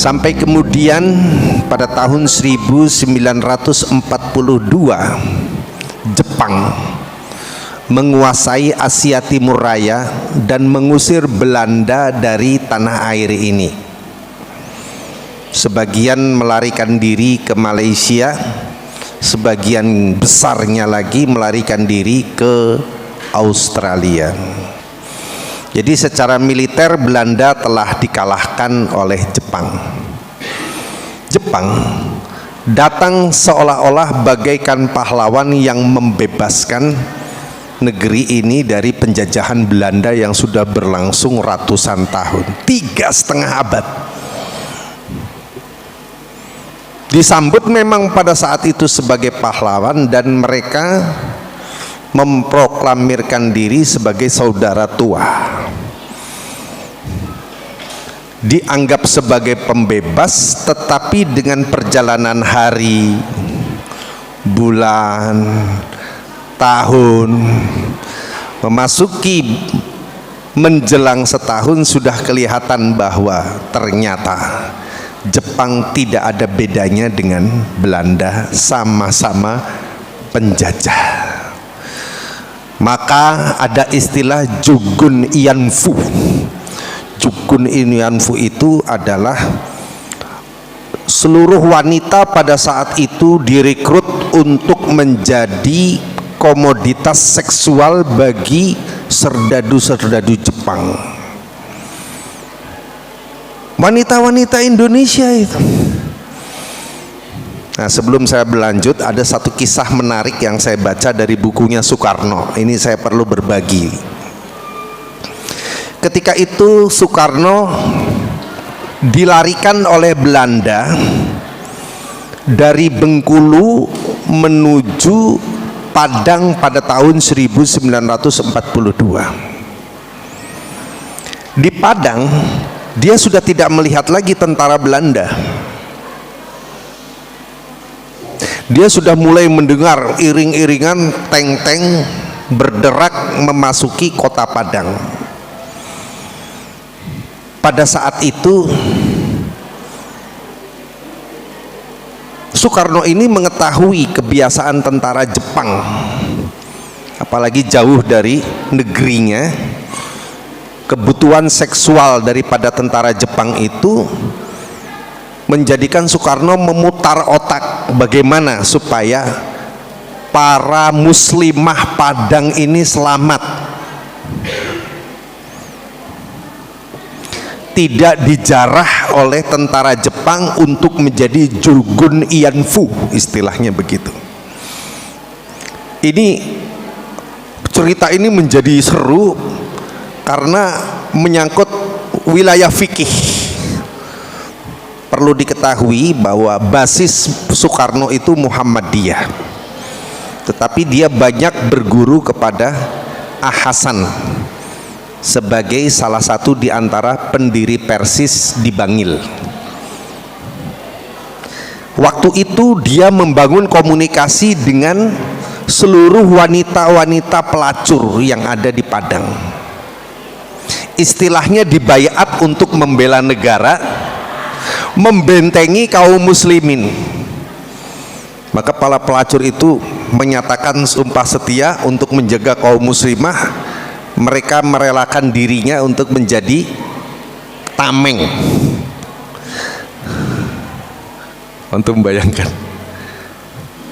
Sampai kemudian pada tahun 1942 Jepang menguasai Asia Timur Raya dan mengusir Belanda dari tanah air ini. Sebagian melarikan diri ke Malaysia, sebagian besarnya lagi melarikan diri ke Australia. Jadi secara militer Belanda telah dikalahkan oleh Jepang. Jepang datang seolah-olah bagaikan pahlawan yang membebaskan negeri ini dari penjajahan Belanda yang sudah berlangsung ratusan tahun, 3,5 abad. Disambut memang pada saat itu sebagai pahlawan dan mereka memproklamirkan diri sebagai saudara tua, dianggap sebagai pembebas. Tetapi dengan perjalanan hari, bulan, tahun memasuki menjelang setahun, sudah kelihatan bahwa ternyata Jepang tidak ada bedanya dengan Belanda, sama-sama penjajah. Maka ada istilah Jugun Ianfu. Jugun Ianfu itu adalah seluruh wanita pada saat itu direkrut untuk menjadi komoditas seksual bagi serdadu-serdadu Jepang. Wanita-wanita Indonesia itu. Nah, sebelum saya berlanjut, ada satu kisah menarik yang saya baca dari bukunya Soekarno. Ini saya perlu berbagi. Ketika itu Soekarno dilarikan oleh Belanda dari Bengkulu menuju Padang pada tahun 1942. Di Padang dia sudah tidak melihat lagi tentara Belanda. Dia sudah mulai mendengar iring-iringan tank-tank berderak memasuki kota Padang. Pada saat itu Soekarno ini mengetahui kebiasaan tentara Jepang, apalagi jauh dari negerinya. Kebutuhan seksual daripada tentara Jepang itu menjadikan Soekarno memutar otak bagaimana supaya para muslimah Padang ini selamat, tidak dijarah oleh tentara Jepang untuk menjadi Jugun Ianfu, istilahnya begitu. Cerita ini menjadi seru karena menyangkut wilayah fikih. Perlu diketahui bahwa basis Soekarno itu Muhammadiyah, tetapi dia banyak berguru kepada Hasan sebagai salah satu di antara pendiri Persis di Bangil. Waktu itu dia membangun komunikasi dengan seluruh wanita-wanita pelacur yang ada di Padang. Istilahnya dibayat untuk membela negara, membentengi kaum muslimin. Maka para pelacur itu menyatakan sumpah setia untuk menjaga kaum muslimah. Mereka merelakan dirinya untuk menjadi tameng. Untuk membayangkan,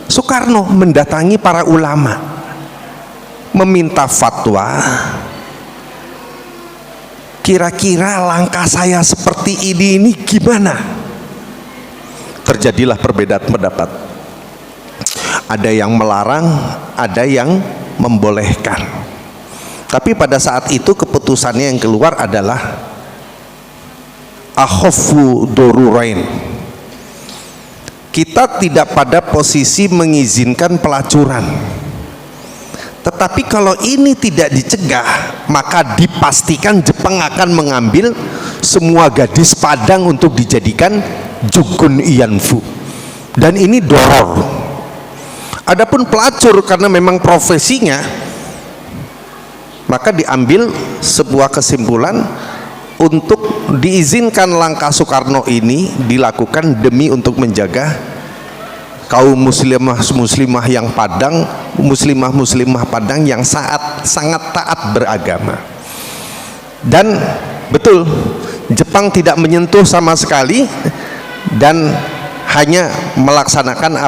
Soekarno mendatangi para ulama, meminta fatwa. Kira-kira langkah saya seperti ini gimana? Terjadilah perbedaan pendapat. Ada yang melarang, ada yang membolehkan. Tapi pada saat itu keputusannya yang keluar adalah akhafu dorurain. Kita tidak pada posisi mengizinkan pelacuran. Tetapi kalau ini tidak dicegah, maka dipastikan Jepang akan mengambil semua gadis Padang untuk dijadikan Jugun Ianfu. Dan ini doror. Adapun pelacur karena memang profesinya, maka diambil sebuah kesimpulan untuk diizinkan langkah Soekarno ini dilakukan demi untuk menjaga kaum muslimah yang Padang, muslimah Padang yang sangat taat beragama. Dan betul, Jepang tidak menyentuh sama sekali dan hanya melaksanakan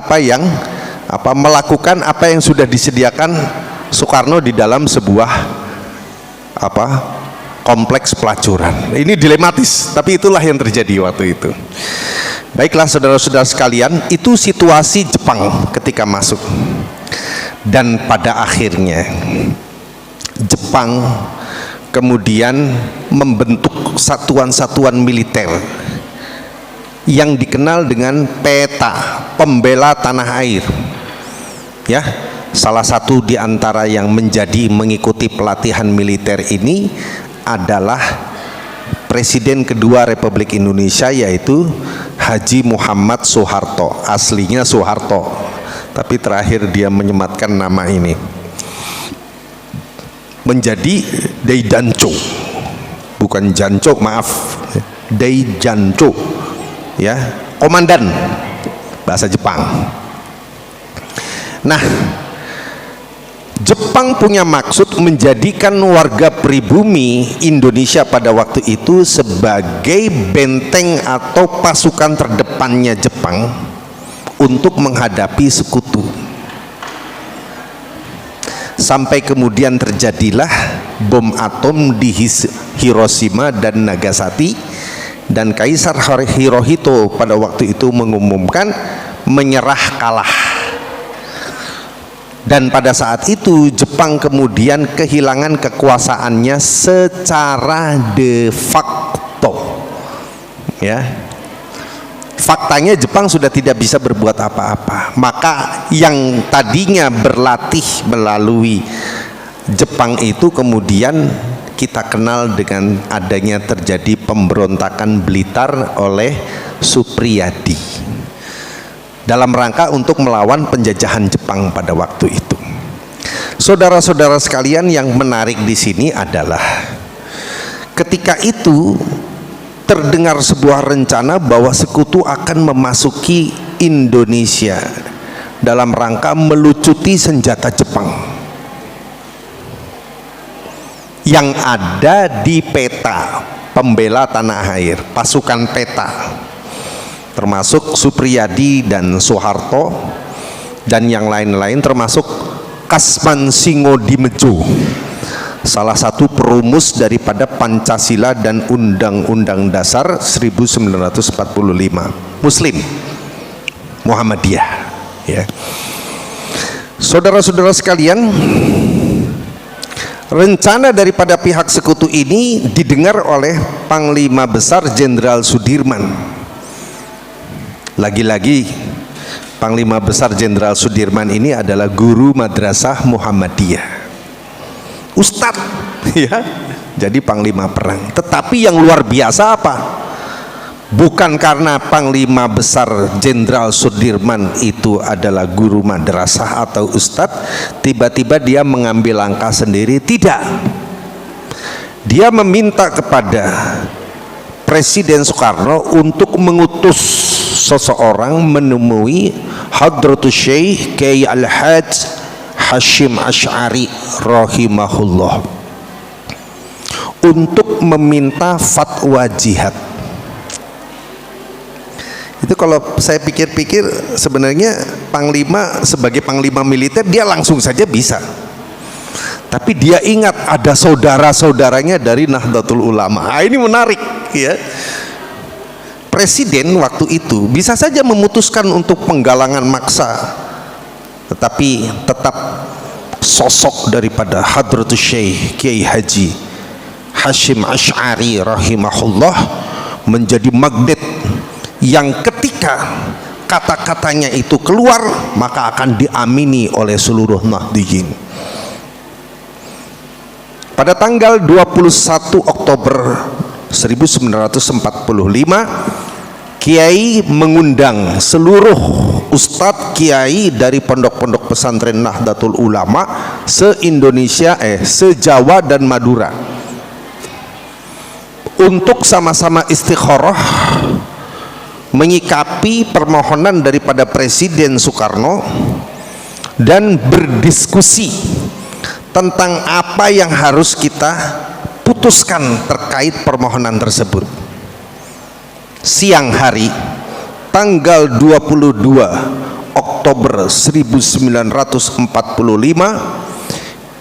melakukan apa yang sudah disediakan Soekarno di dalam sebuah kompleks pelacuran. Ini dilematis, tapi itulah yang terjadi waktu itu. Baiklah saudara-saudara sekalian, itu situasi Jepang ketika masuk. Dan pada akhirnya Jepang kemudian membentuk satuan-satuan militer yang dikenal dengan PETA, Pembela Tanah Air. Ya, salah satu di antara yang mengikuti pelatihan militer ini adalah Presiden kedua Republik Indonesia, yaitu Haji Muhammad Soeharto. Aslinya Soeharto, tapi terakhir dia menyematkan nama ini menjadi Daijancho, bukan Janco, maaf, Daijancho, ya, komandan bahasa Jepang. Nah, Jepang punya maksud menjadikan warga pribumi Indonesia pada waktu itu sebagai benteng atau pasukan terdepannya Jepang untuk menghadapi sekutu. Sampai kemudian terjadilah bom atom di Hiroshima dan Nagasaki, dan Kaisar Hirohito pada waktu itu mengumumkan menyerah kalah. Dan pada saat itu Jepang kemudian kehilangan kekuasaannya secara de facto. Ya. Faktanya Jepang sudah tidak bisa berbuat apa-apa. Maka yang tadinya berlatih melalui Jepang itu kemudian kita kenal dengan adanya terjadi pemberontakan Blitar oleh Supriyadi dalam rangka untuk melawan penjajahan Jepang pada waktu itu. Saudara-saudara sekalian, yang menarik di sini adalah ketika itu terdengar sebuah rencana bahwa sekutu akan memasuki Indonesia dalam rangka melucuti senjata Jepang yang ada di PETA, Pembela Tanah Air, pasukan PETA, termasuk Supriyadi dan Soeharto dan yang lain-lain, termasuk Kasman Singodimedjo, salah satu perumus daripada Pancasila dan Undang-Undang Dasar 1945, Muslim, Muhammadiyah. Ya. Saudara-saudara sekalian, rencana daripada pihak sekutu ini didengar oleh Panglima Besar Jenderal Sudirman. Lagi-lagi Panglima Besar Jenderal Sudirman ini adalah guru Madrasah Muhammadiyah, Ustadz, ya, jadi panglima perang. Tetapi yang luar biasa apa? Bukan karena Panglima Besar Jenderal Sudirman itu adalah guru madrasah atau ustadz, tiba-tiba dia mengambil langkah sendiri. Tidak. Dia meminta kepada Presiden Soekarno untuk mengutus seseorang menemui Hadratus Syekh Kiai Al-Hajj Hasyim Asy'ari rahimahullah untuk meminta fatwa jihad. Itu kalau saya pikir-pikir sebenarnya Panglima sebagai Panglima militer dia langsung saja bisa, tapi dia ingat ada saudara-saudaranya dari Nahdlatul Ulama. Ini menarik, ya. Presiden waktu itu bisa saja memutuskan untuk penggalangan maksa, tetapi tetap sosok daripada Hadratus Syekh Kiai Haji Hasyim Asy'ari rahimahullah menjadi magnet yang ketika kata-katanya itu keluar maka akan diamini oleh seluruh Nahdliyin. Pada tanggal 21 Oktober 1945 Kiai mengundang seluruh ustadz kiai dari pondok-pondok pesantren Nahdlatul Ulama se-Indonesia, se-Jawa dan Madura untuk sama-sama istikharah menyikapi permohonan daripada Presiden Soekarno dan berdiskusi tentang apa yang harus kita putuskan terkait permohonan tersebut. Siang hari tanggal 22 Oktober 1945,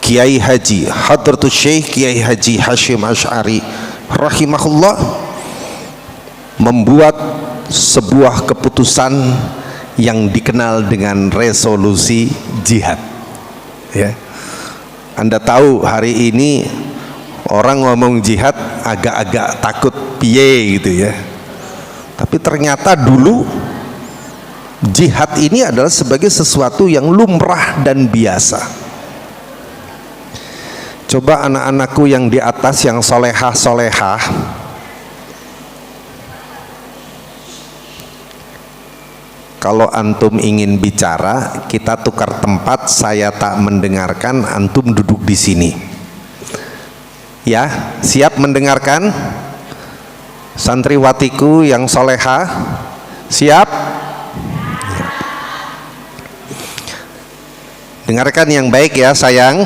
Kiai Haji Hadratus Syekh Kiai Haji Hasyim Asy'ari rahimahullah membuat sebuah keputusan yang dikenal dengan resolusi jihad. Ya, Anda tahu hari ini orang ngomong jihad agak-agak takut piye gitu ya, tapi ternyata dulu jihad ini adalah sebagai sesuatu yang lumrah dan biasa. Coba anak-anakku yang di atas, yang solehah-solehah, kalau antum ingin bicara, kita tukar tempat, saya tak mendengarkan, antum duduk di sini. Ya, siap mendengarkan? Santriwatiku yang solehah, siap? Dengarkan yang baik ya sayang.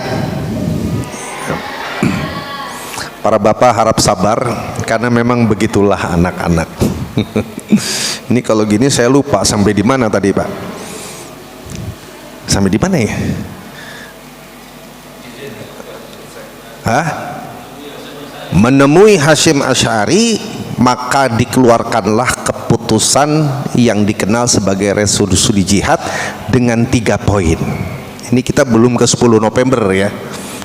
Para bapak harap sabar, karena memang begitulah anak-anak. Ini kalau gini saya lupa sampai di mana tadi Pak. Sampai di mana ya? Hah? Menemui Hasyim Asy'ari, maka dikeluarkanlah keputusan yang dikenal sebagai resolusi jihad dengan 3 poin. Ini kita belum ke 10 November ya,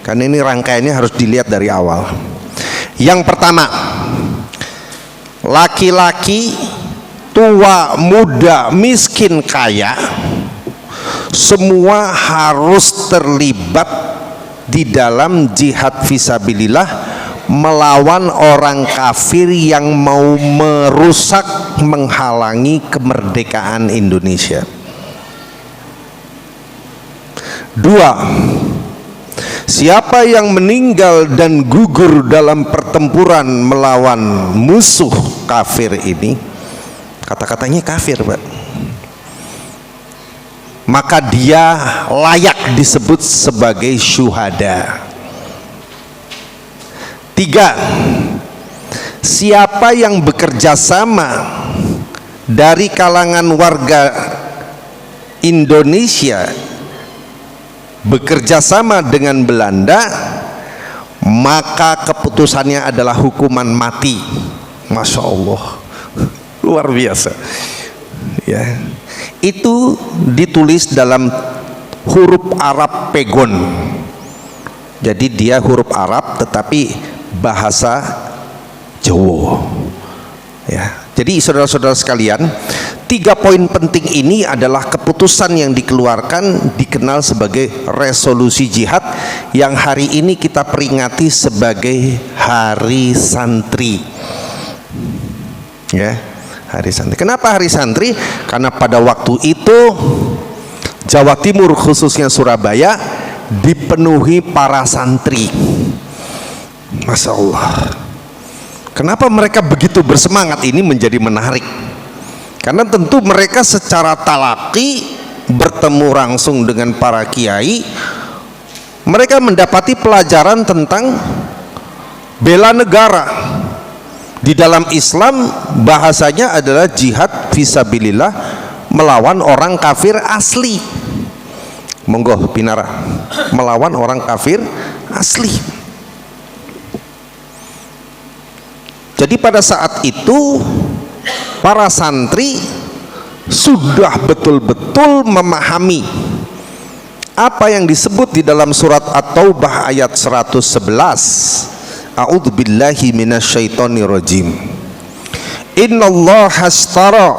karena ini rangkaiannya harus dilihat dari awal. Yang pertama, laki-laki, tua, muda, miskin, kaya, semua harus terlibat di dalam jihad fisabilillah melawan orang kafir yang mau merusak, menghalangi kemerdekaan Indonesia. 2. Siapa yang meninggal dan gugur dalam pertempuran melawan musuh kafir ini, kata-katanya kafir Pak, maka dia layak disebut sebagai syuhada. 3. Siapa yang bekerja sama dari kalangan warga Indonesia bekerja sama dengan Belanda, maka keputusannya adalah hukuman mati. Masya Allah, luar biasa ya. Itu ditulis dalam huruf Arab Pegon, jadi dia huruf Arab tetapi bahasa Jawa ya. Jadi saudara-saudara sekalian, 3 poin penting ini adalah keputusan yang dikeluarkan, dikenal sebagai resolusi jihad, yang hari ini kita peringati sebagai Hari Santri ya, Hari Santri. Kenapa Hari Santri? Karena pada waktu itu Jawa Timur, khususnya Surabaya, dipenuhi para santri. Masya Allah. Kenapa mereka begitu bersemangat? Ini menjadi menarik, karena tentu mereka secara talaki bertemu langsung dengan para kiai. Mereka mendapati pelajaran tentang bela negara. Di dalam Islam bahasanya adalah jihad fisabilillah melawan orang kafir asli. Monggo Pinara, melawan orang kafir asli. Jadi pada saat itu para santri sudah betul-betul memahami apa yang disebut di dalam surat At-Taubah ayat 111. A'udzubillahi minasyaitonirrajim. Innallaha ashtara,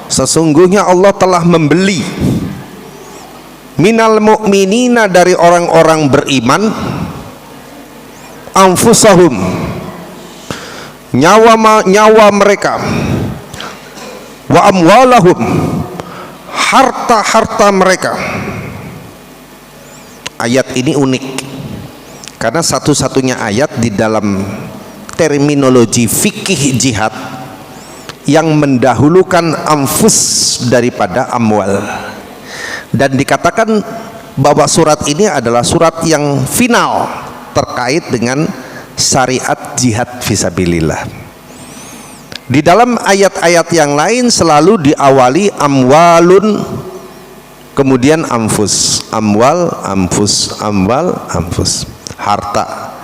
sesungguhnya Allah telah membeli, minal mu'minina, dari orang-orang beriman, anfusahum, nyawa mereka, wa amwalahum, harta-harta mereka. Ayat ini unik karena satu-satunya ayat di dalam terminologi fikih jihad yang mendahulukan anfus daripada amwal, dan dikatakan bahwa surat ini adalah surat yang final terkait dengan syariat jihad fisabilillah. Di dalam ayat-ayat yang lain selalu diawali amwalun, kemudian anfus, amwal, anfus, amwal, anfus, harta,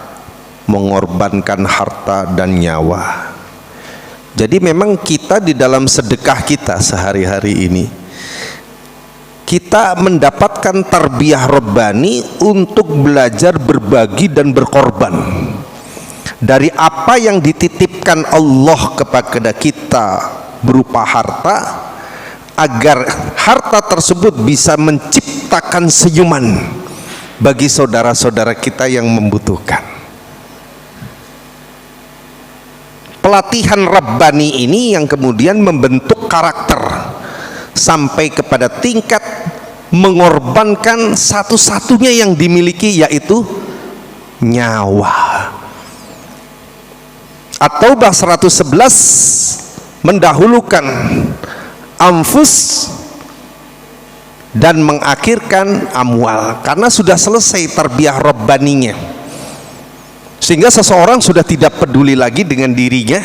mengorbankan harta dan nyawa. Jadi memang kita di dalam sedekah kita sehari-hari ini, kita mendapatkan tarbiyah robbani untuk belajar berbagi dan berkorban dari apa yang dititipkan Allah kepada kita berupa harta, agar harta tersebut bisa menciptakan senyuman bagi saudara-saudara kita yang membutuhkan. Pelatihan Rabbani ini yang kemudian membentuk karakter sampai kepada tingkat mengorbankan satu-satunya yang dimiliki, yaitu nyawa. At-Taubah 111 mendahulukan anfus dan mengakhirkan amwal, karena sudah selesai tarbiyah robbaninya, sehingga seseorang sudah tidak peduli lagi dengan dirinya.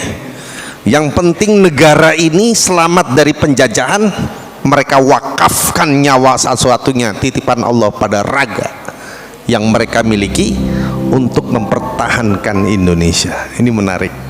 Yang penting negara ini selamat dari penjajahan. Mereka wakafkan nyawa satu-satunya titipan Allah pada raga yang mereka miliki untuk mempertahankan Indonesia. Ini menarik.